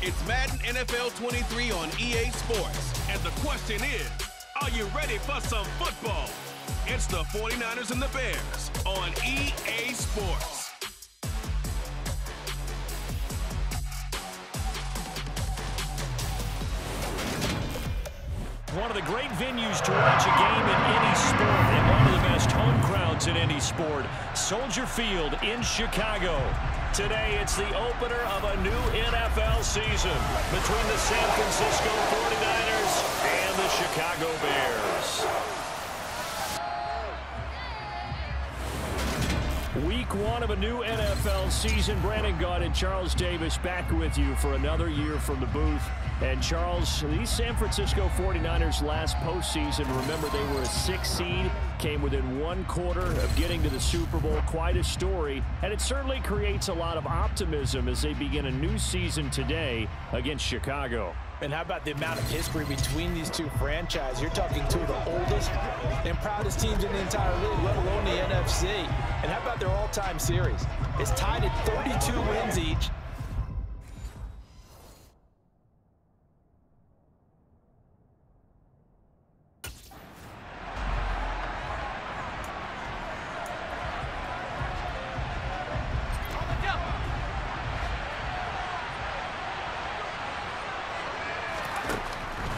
It's Madden NFL 23 on EA Sports. And the question is, are you ready for some football? It's the 49ers and the Bears on EA Sports. One of the great venues to watch a game in any sport, and one of the best home crowds in any sport, Soldier Field in Chicago. Today, it's the opener of a new NFL season between the San Francisco 49ers and the Chicago Bears. Week one of a new NFL season. Brandon Gaunt and Charles Davis back with you for another year from the booth. And Charles, these San Francisco 49ers last postseason, remember they were a 6 seed, came within one quarter of getting to the Super Bowl. Quite a story, and it certainly creates a lot of optimism as they begin a new season today against Chicago. And how about the amount of history between these two franchises? You're talking two of the oldest and proudest teams in the entire league, let alone the NFC. And how about their all-time series? It's tied at 32 wins each.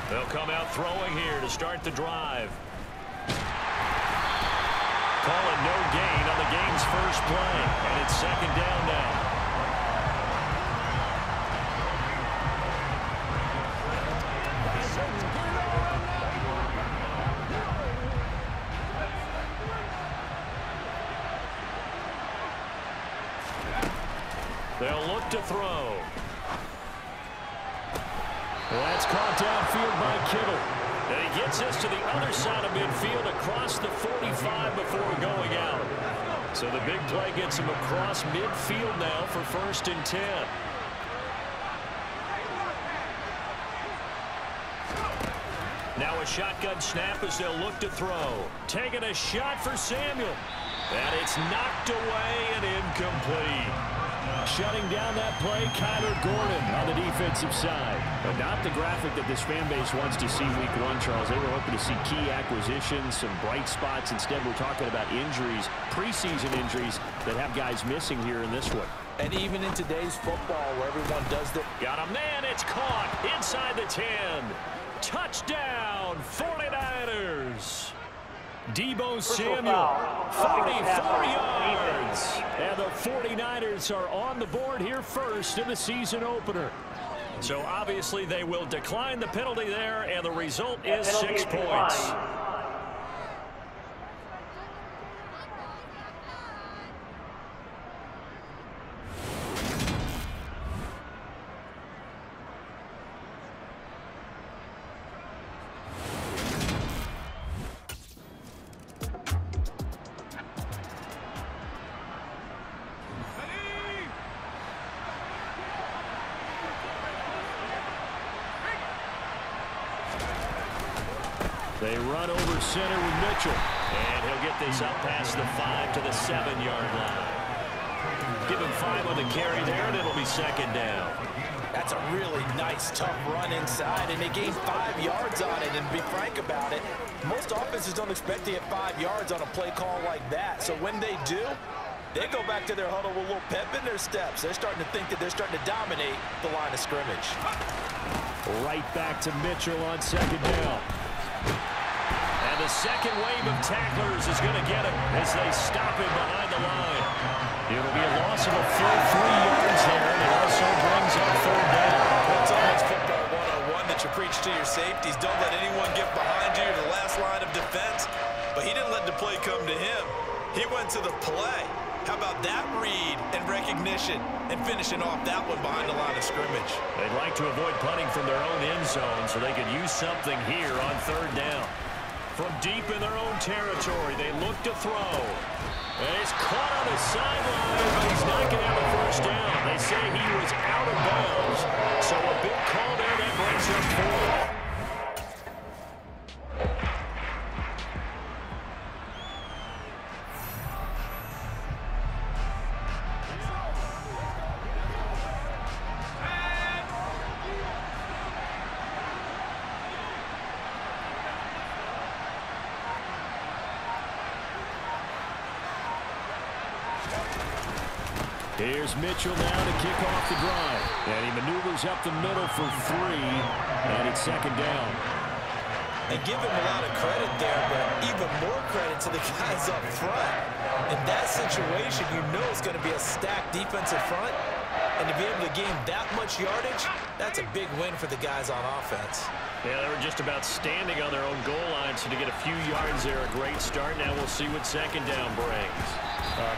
They'll come out throwing here to start the drive. Call it no gain on the game's first play, and it's second down now. They'll look to throw. Well, that's caught downfield by Kittle. And he gets this to the other side of midfield across the 45 before going out. So the big play gets him across midfield now for 1st and 10. Now a shotgun snap as they'll look to throw. Taking a shot for Samuel. And it's knocked away and incomplete. Shutting down that play, Kyler Gordon on the defensive side. But not the graphic that this fan base wants to see week one, Charles. They were hoping to see key acquisitions, some bright spots. Instead, we're talking about injuries, preseason injuries that have guys missing here in this one. And even in today's football where everyone does the... Got a man, it's caught inside the 10. Touchdown, 49ers. Deebo Samuel, 44 yards. And the 49ers are on the board here first in the season opener. So obviously they will decline the penalty there, and the result is 6 points. They run over center with Mitchell. And he'll get this up past the 5 to the 7-yard line. Give him 5 on the carry there, and it'll be second down. That's a really nice, tough run inside, and they gained 5 yards on it. And to be frank about it, most offenses don't expect to get 5 yards on a play call like that. So when they do, they go back to their huddle with a little pep in their steps. They're starting to think that they're starting to dominate the line of scrimmage. Right back to Mitchell on second down. And the second wave of tacklers is going to get him as they stop him behind the line. It'll be a loss of a full 3 yards there, and it also brings up third down. It's almost football 101 that you preach to your safeties. Don't let anyone get behind you to the last line of defense. But he didn't let the play come to him. He went to the play. How about that read and recognition and finishing off that one behind the line of scrimmage? They'd like to avoid punting from their own end zone so they could use something here on third down. From deep in their own territory, they look to throw. And he's caught on the sideline, but he's not going to have a first down. They say he was out of bounds. So a big call there that brings him forward. Here's Mitchell now to kick off the drive. And he maneuvers up the middle for 3. And it's second down. And give him a lot of credit there, but even more credit to the guys up front. In that situation, you know it's going to be a stacked defensive front. And to be able to gain that much yardage, that's a big win for the guys on offense. Yeah, they were just about standing on their own goal line, so to get a few yards there, a great start. Now we'll see what second down brings.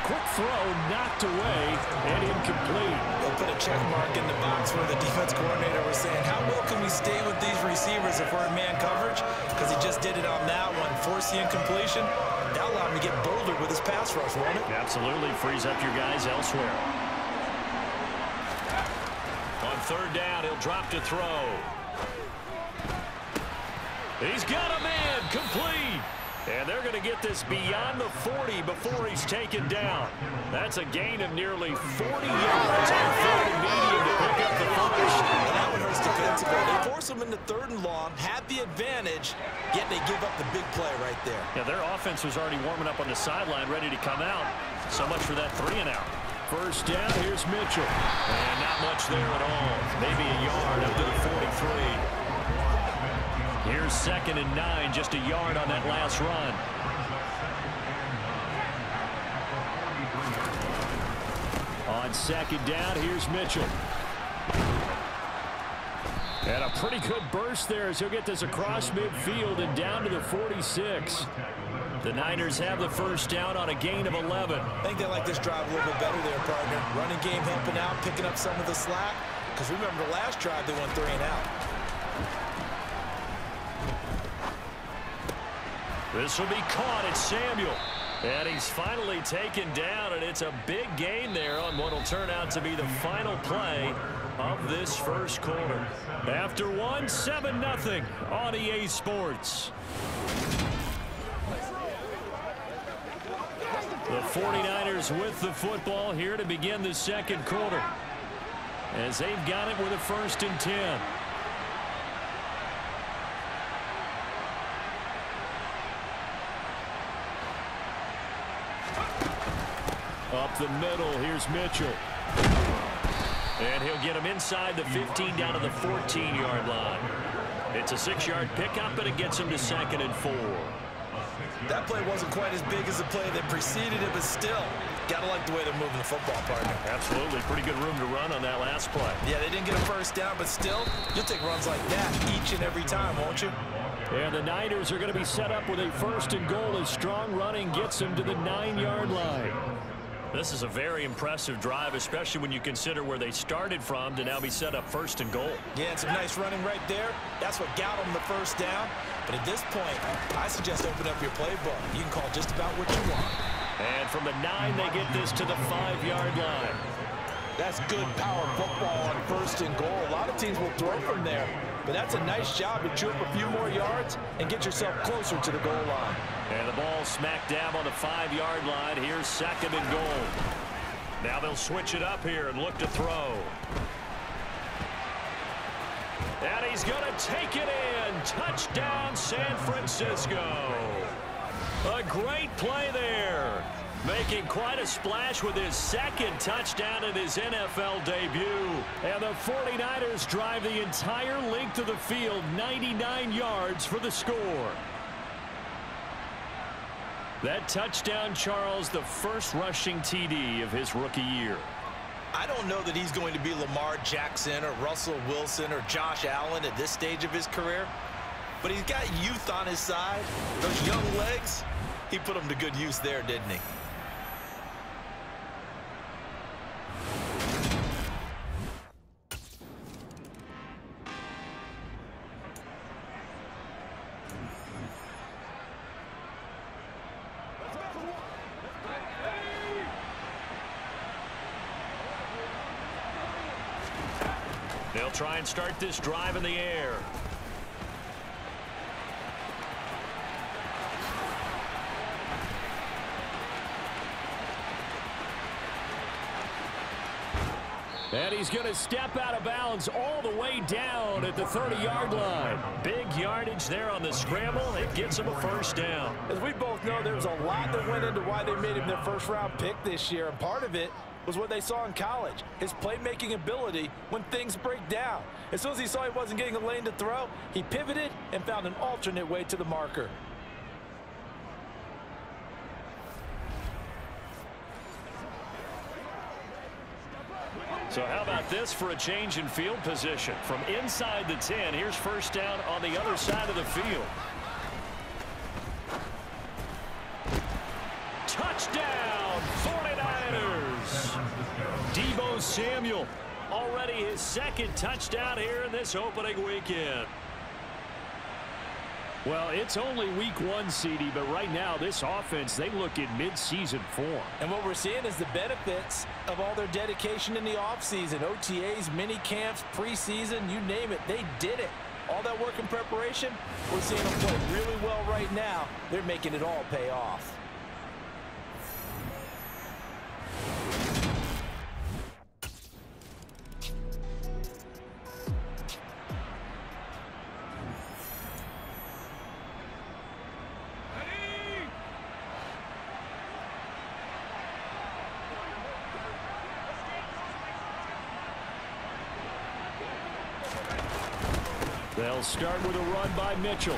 Quick throw, knocked away, and incomplete. They'll put a check mark in the box where the defense coordinator was saying, how well can we stay with these receivers if we're in man coverage? Because he just did it on that one, forced the incompletion. That allowed him to get bolder with his pass rush, won't it? Absolutely, frees up your guys elsewhere. On third down, he'll drop to throw. He's got a man, complete. And they're going to get this beyond the 40 before he's taken down. That's a gain of nearly 40 yards on third and medium to pick up the first. And that one hurts defensively. They force him into third and long, have the advantage, yet they give up the big play right there. Yeah, their offense was already warming up on the sideline, ready to come out. So much for that 3 and out. First down, here's Mitchell. And not much there at all. Maybe a yard up to the 43. Here's second and 9, just a yard on that last run. On second down, here's Mitchell. And a pretty good burst there as he'll get this across midfield and down to the 46. The Niners have the first down on a gain of 11. I think they like this drive a little bit better there, partner. Running game helping out, picking up some of the slack. Because remember the last drive, they went 3 and out. This will be caught. It's Samuel. And he's finally taken down, and it's a big gain there on what will turn out to be the final play of this first quarter. After 7-0 on EA Sports. The 49ers with the football here to begin the second quarter, as they've got it with a 1st and 10. Up the middle, here's Mitchell. And he'll get him inside the 15 down to the 14-yard line. It's a 6-yard pickup, and it gets him to 2nd and 4. That play wasn't quite as big as the play that preceded it, but still, got to like the way they're moving the football, partner. Absolutely. Pretty good room to run on that last play. Yeah, they didn't get a first down, but still, you'll take runs like that each and every time, won't you? And the Niners are going to be set up with a 1st and goal as strong running gets them to the 9-yard line. This is a very impressive drive, especially when you consider where they started from to now be set up 1st and goal. Yeah, and some nice running right there. That's what got them the first down. But at this point, I suggest open up your playbook. You can call just about what you want. And from the 9, they get this to the 5-yard line. That's good power football on 1st and goal. A lot of teams will throw from there. But that's a nice job to chew up a few more yards and get yourself closer to the goal line. And the ball smack dab on the 5-yard line. Here's 2nd and goal. Now they'll switch it up here and look to throw. And he's going to take it in. Touchdown, San Francisco. A great play there. Making quite a splash with his 2nd touchdown in his NFL debut. And the 49ers drive the entire length of the field, 99 yards for the score. That touchdown, Charles, the first rushing TD of his rookie year. I don't know that he's going to be Lamar Jackson or Russell Wilson or Josh Allen at this stage of his career, but he's got youth on his side. Those young legs, he put them to good use there, didn't he? They'll try and start this drive in the air. And he's going to step out of bounds all the way down at the 30-yard line. Big yardage there on the scramble. It gets him a first down. As we both know, there's a lot that went into why they made him their first-round pick this year. And part of it was what they saw in college, his playmaking ability when things break down. As soon as he saw he wasn't getting a lane to throw, he pivoted and found an alternate way to the marker. So how about this for a change in field position? From inside the 10, here's first down on the other side of the field. Touchdown, 49ers! Deebo Samuel, already his second touchdown here in this opening weekend. Well, it's only week 1, CD, but right now this offense, they look in mid-season form. And what we're seeing is the benefits of all their dedication in the offseason. OTAs, mini camps, preseason, you name it, they did it. All that work and preparation, we're seeing them play really well right now. They're making it all pay off. They'll start with a run by Mitchell.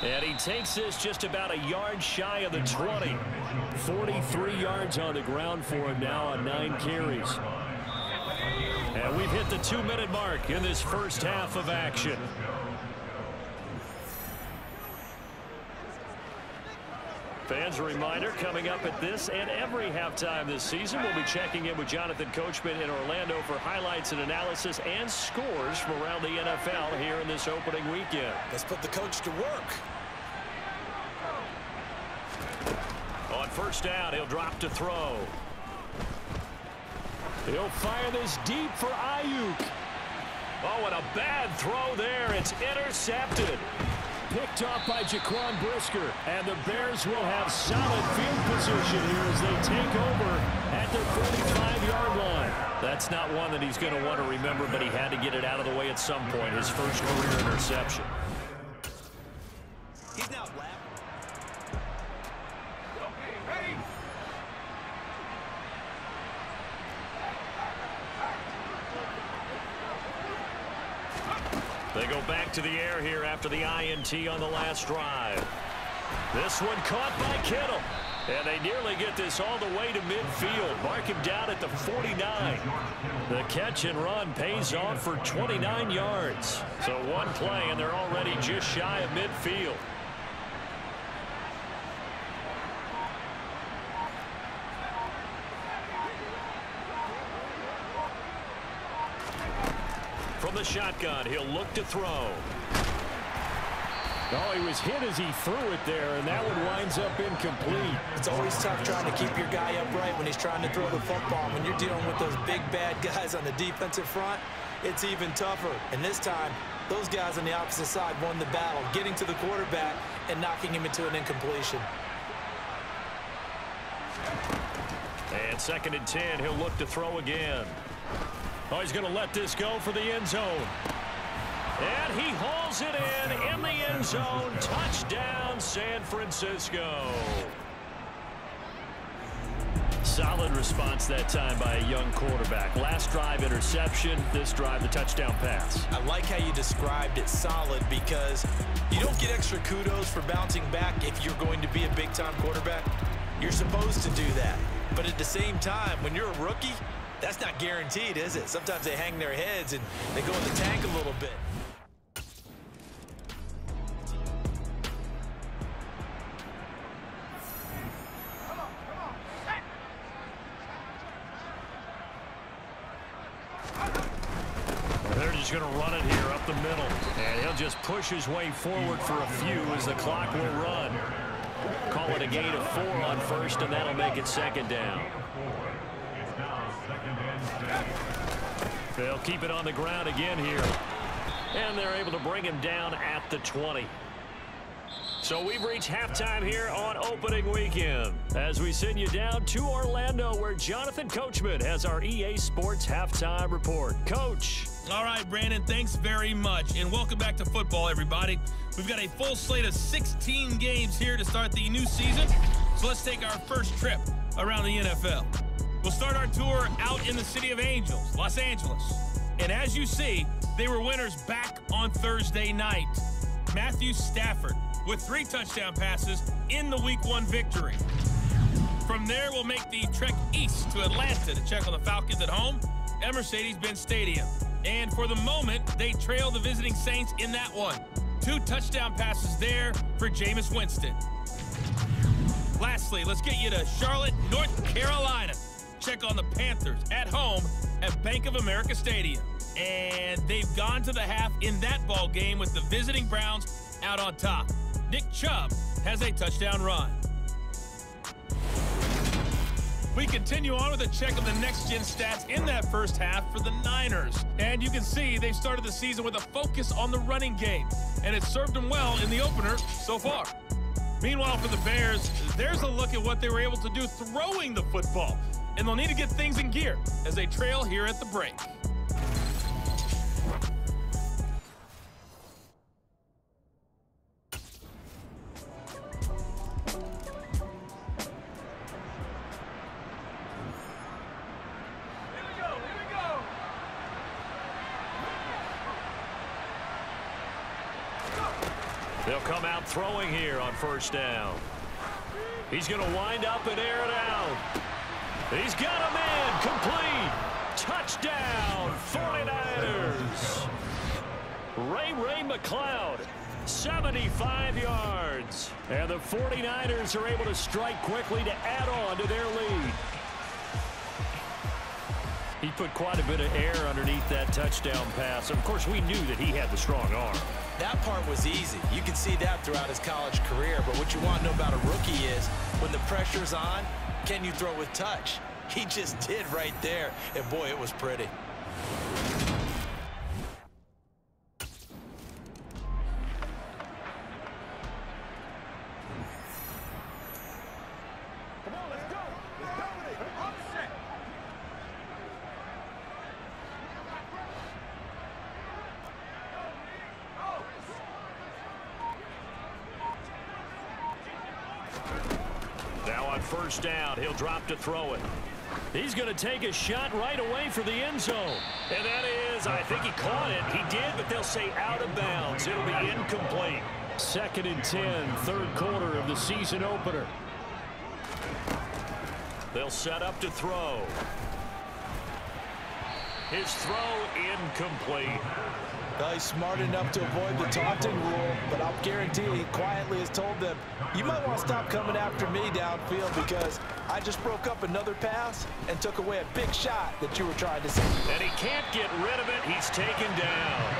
And he takes this just about a yard shy of the 20. 43 yards on the ground for him now on 9 carries. And we've hit the 2-minute mark in this first half of action. Fans, a reminder, coming up at this and every halftime this season, we'll be checking in with Jonathan Coachman in Orlando for highlights and analysis and scores from around the NFL here in this opening weekend. Let's put the coach to work. On first down, he'll drop to throw. He'll fire this deep for Ayuk. Oh, and a bad throw there. It's intercepted. Picked off by Jaquan Brisker, and the Bears will have solid field position here as they take over at their 45-yard line. That's not one that he's going to want to remember, but he had to get it out of the way at some point, his first career interception. He's now left. Okay, ready. They go back to the air here after the INT on the last drive. This one caught by Kittle. And they nearly get this all the way to midfield. Mark him down at the 49. The catch and run pays off for 29 yards. So one play, and they're already just shy of midfield. From the shotgun, he'll look to throw. Oh, he was hit as he threw it there, and that one winds up incomplete. It's always tough trying to keep your guy upright when he's trying to throw the football. When you're dealing with those big, bad guys on the defensive front, it's even tougher. And this time, those guys on the opposite side won the battle, getting to the quarterback and knocking him into an incompletion. And 2nd and 10, he'll look to throw again. Oh, he's going to let this go for the end zone. And he hauls it in the end zone. Touchdown, San Francisco. Solid response that time by a young quarterback. Last drive, interception. This drive, the touchdown pass. I like how you described it, solid, because you don't get extra kudos for bouncing back if you're going to be a big-time quarterback. You're supposed to do that. But at the same time, when you're a rookie, that's not guaranteed, is it? Sometimes they hang their heads and they go in the tank a little bit. They're just going to run it here up the middle. And he'll just push his way forward for a few as the clock will run. Call it a gain of 4 on first, and that'll make it 2nd down. They'll keep it on the ground again here. And they're able to bring him down at the 20. So we've reached halftime here on opening weekend as we send you down to Orlando where Jonathan Coachman has our EA Sports halftime report. Coach. All right, Brandon, thanks very much. And welcome back to football, everybody. We've got a full slate of 16 games here to start the new season. So let's take our first trip around the NFL. We'll start our tour out in the City of Angels, Los Angeles. And as you see, they were winners back on Thursday night. Matthew Stafford with 3 touchdown passes in the Week 1 victory. From there, we'll make the trek east to Atlanta to check on the Falcons at home at Mercedes-Benz Stadium. And for the moment, they trail the visiting Saints in that one. 2 touchdown passes there for Jameis Winston. Lastly, let's get you to Charlotte, North Carolina. Check on the Panthers at home at Bank of America Stadium. And they've gone to the half in that ball game with the visiting Browns out on top. Nick Chubb has a touchdown run. We continue on with a check of the next-gen stats in that first half for the Niners. And you can see they've started the season with a focus on the running game. And it served them well in the opener so far. Meanwhile, for the Bears, there's a look at what they were able to do throwing the football. And they'll need to get things in gear as they trail here at the break. They'll come out throwing here on first down. He's going to wind up and air it out. He's got a man complete. Touchdown, 49ers. Ray McCloud, 75 yards. And the 49ers are able to strike quickly to add on to their lead. He put quite a bit of air underneath that touchdown pass. Of course, we knew that he had the strong arm. That part was easy. You can see that throughout his college career. But what you want to know about a rookie is when the pressure's on, can you throw with touch? He just did right there. And, boy, it was pretty. First down, he'll drop to throw it. He's going to take a shot right away for the end zone. And that is, I think he caught it. He did, but they'll say out of bounds. It'll be incomplete. 2nd and 10, third quarter of the season opener. They'll set up to throw. His throw incomplete. Well, he's smart enough to avoid the taunting rule, but I'll guarantee he quietly has told them, you might want to stop coming after me downfield because I just broke up another pass and took away a big shot that you were trying to see. And he can't get rid of it. He's taken down.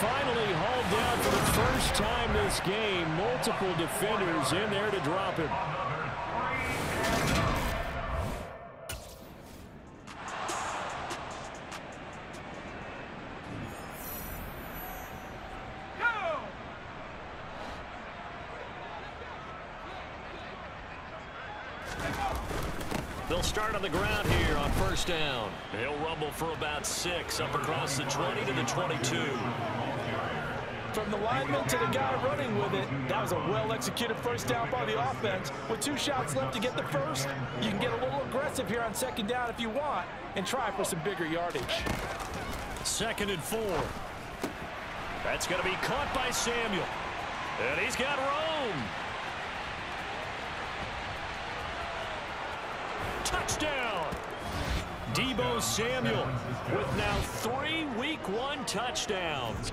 Finally hauled down for the first time this game. Multiple defenders in there to drop him. They'll start on the ground here on first down. He'll rumble for about 6 up across the 20 to the 22. From the lineman to the guy running with it, that was a well-executed first down by the offense. With 2 shots left to get the first, you can get a little aggressive here on 2nd down if you want and try for some bigger yardage. 2nd and 4. That's going to be caught by Samuel. And he's got room. Touchdown! Deebo Samuel with now 3 Week 1 touchdowns.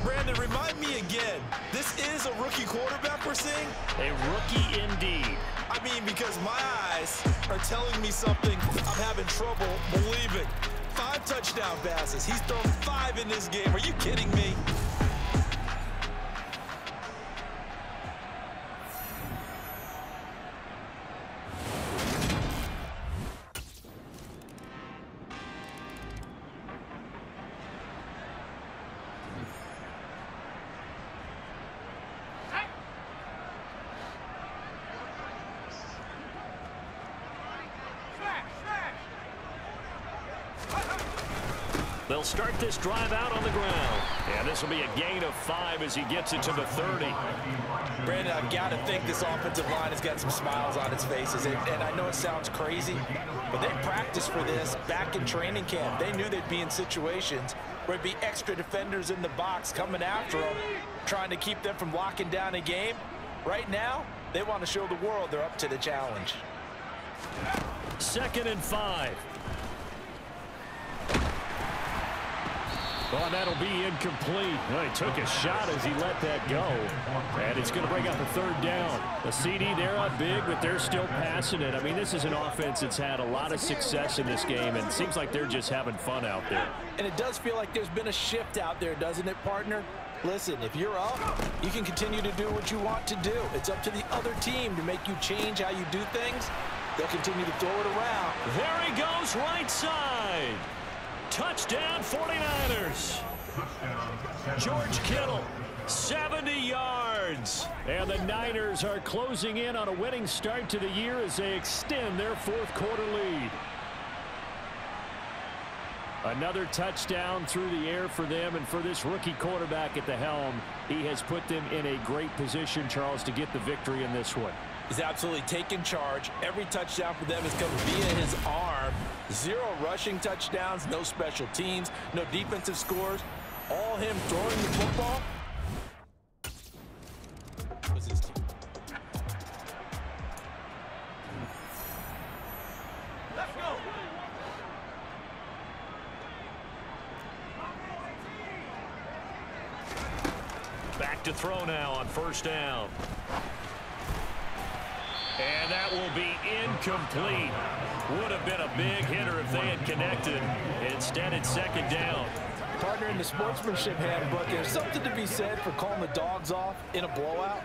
Brandon, remind me again, this is a rookie quarterback we're seeing? A rookie indeed. I mean, because my eyes are telling me something I'm having trouble believing. 5 touchdown passes. He's thrown 5 in this game. Are you kidding me? They'll start this drive out on the ground. And this will be a gain of 5 as he gets it to the 30. Brandon, I've got to think this offensive line has got some smiles on its faces. And I know it sounds crazy, but they practiced for this back in training camp. They knew they'd be in situations where it'd be extra defenders in the box coming after them, trying to keep them from locking down a game. Right now, they want to show the world they're up to the challenge. 2nd and 5. Well, that'll be incomplete. Well, he took a shot as he let that go. And it's going to bring up a 3rd down. The CD, they're up big, but they're still passing it. I mean, this is an offense that's had a lot of success in this game, and it seems like they're just having fun out there. And it does feel like there's been a shift out there, doesn't it, partner? Listen, if you're up, you can continue to do what you want to do. It's up to the other team to make you change how you do things. They'll continue to throw it around. There he goes, right side. Touchdown, 49ers. George Kittle, 70 yards. And the Niners are closing in on a winning start to the year as they extend their 4th quarter lead. Another touchdown through the air for them, and for this rookie quarterback at the helm, he has put them in a great position, Charles, to get the victory in this one. He's absolutely taken charge. Every touchdown for them has come via his arm. 0 rushing touchdowns, no special teams, no defensive scores. All him throwing the football. Was his team. Let's go. Back to throw now on 1st down. And that will be incomplete. Would have been a big hitter if they had connected. Instead, it's 2nd down. Partner, in the sportsmanship handbook, there's something to be said for calling the dogs off in a blowout.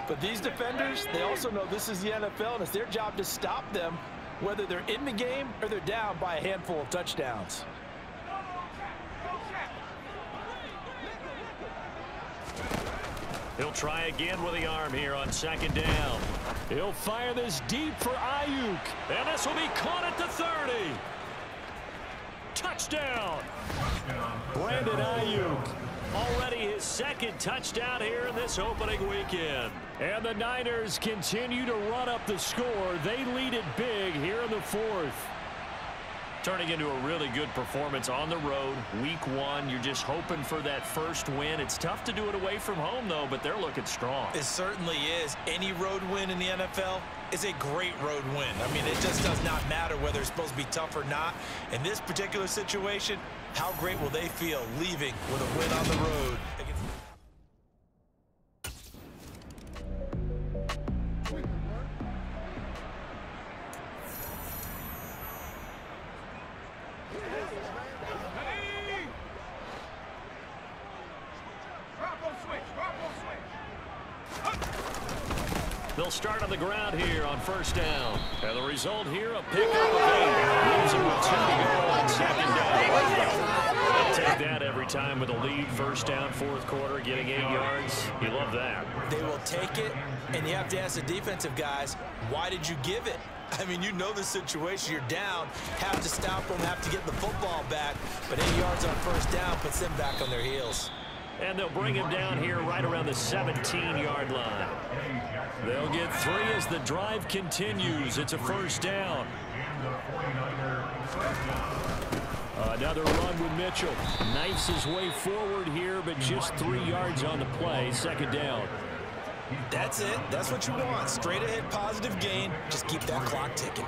But these defenders, they also know this is the NFL, and it's their job to stop them, whether they're in the game or they're down by a handful of touchdowns. He'll try again with the arm here on 2nd down. He'll fire this deep for Ayuk. And this will be caught at the 30. Touchdown. Brandon Ayuk. Already his 2nd touchdown here in this opening weekend. And the Niners continue to run up the score. They lead it big here in the 4th. Turning into a really good performance on the road. Week 1, you're just hoping for that first win. It's tough to do it away from home, though, but they're looking strong. It certainly is. Any road win in the NFL is a great road win. I mean, it just does not matter whether it's supposed to be tough or not. In this particular situation, how great will they feel leaving with a win on the road against They'll start on the ground here on 1st down. And the result here, a pickup of 8. Leaves them with 2 to go on 2nd down. They'll take that every time with a lead. 1st down, 4th quarter, getting 8 yards. You love that. They will take it, and you have to ask the defensive guys, why did you give it? I mean, you know the situation. You're down, have to stop them, have to get the football back. But 8 yards on 1st down puts them back on their heels. And they'll bring him down here right around the 17-yard line. They'll get 3 as the drive continues. It's a 1st down. Another run with Mitchell. Knifes his way forward here, but just 3 yards on the play. 2nd down. That's it. That's what you want. Straight ahead, positive gain. Just keep that clock ticking.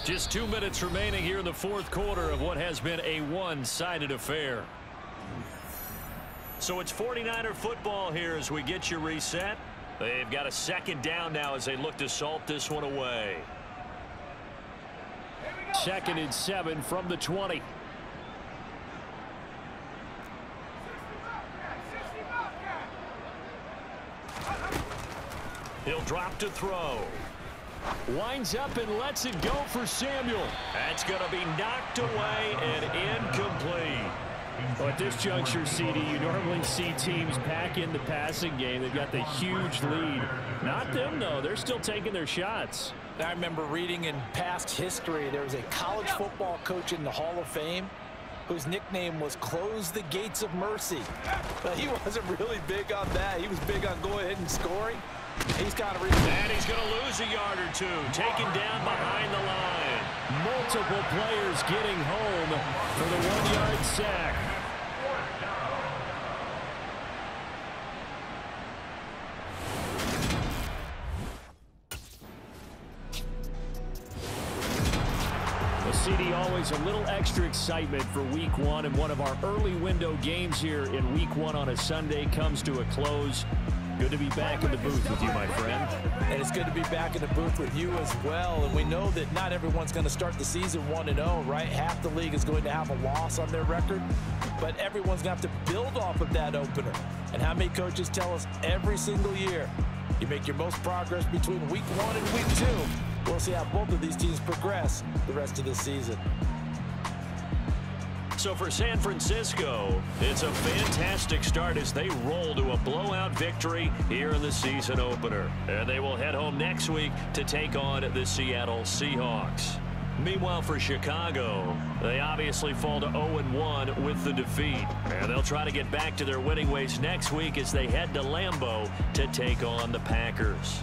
Just 2 minutes remaining here in the 4th quarter of what has been a one-sided affair. So it's 49er football here as we get you reset. They've got a 2nd down now as they look to salt this one away. 2nd and 7 from the 20. He'll drop to throw. Winds up and lets it go for Samuel. That's going to be knocked away and incomplete. Well, at this juncture, CD, you normally see teams back in the passing game. They've got the huge lead. Not them, though. They're still taking their shots. I remember reading in past history, there was a college football coach in the Hall of Fame whose nickname was Close the Gates of Mercy. But he wasn't really big on that. He was big on go ahead and scoring. He's got to and he's going to lose a yard or two. Taken down behind the line. Multiple players getting home for the 1-yard sack. CD, always a little extra excitement for week one, and one of our early window games here in week one on a Sunday comes to a close. Good to be back in the booth with you, my friend. And it's good to be back in the booth with you as well. And we know that not everyone's going to start the season 1-0, right? Half the league is going to have a loss on their record, but everyone's going to have to build off of that opener. And how many coaches tell us every single year, you make your most progress between week 1 and week 2. We'll see how both of these teams progress the rest of this season. So for San Francisco, it's a fantastic start as they roll to a blowout victory here in the season opener. And they will head home next week to take on the Seattle Seahawks. Meanwhile, for Chicago, they obviously fall to 0-1 with the defeat. And they'll try to get back to their winning ways next week as they head to Lambeau to take on the Packers.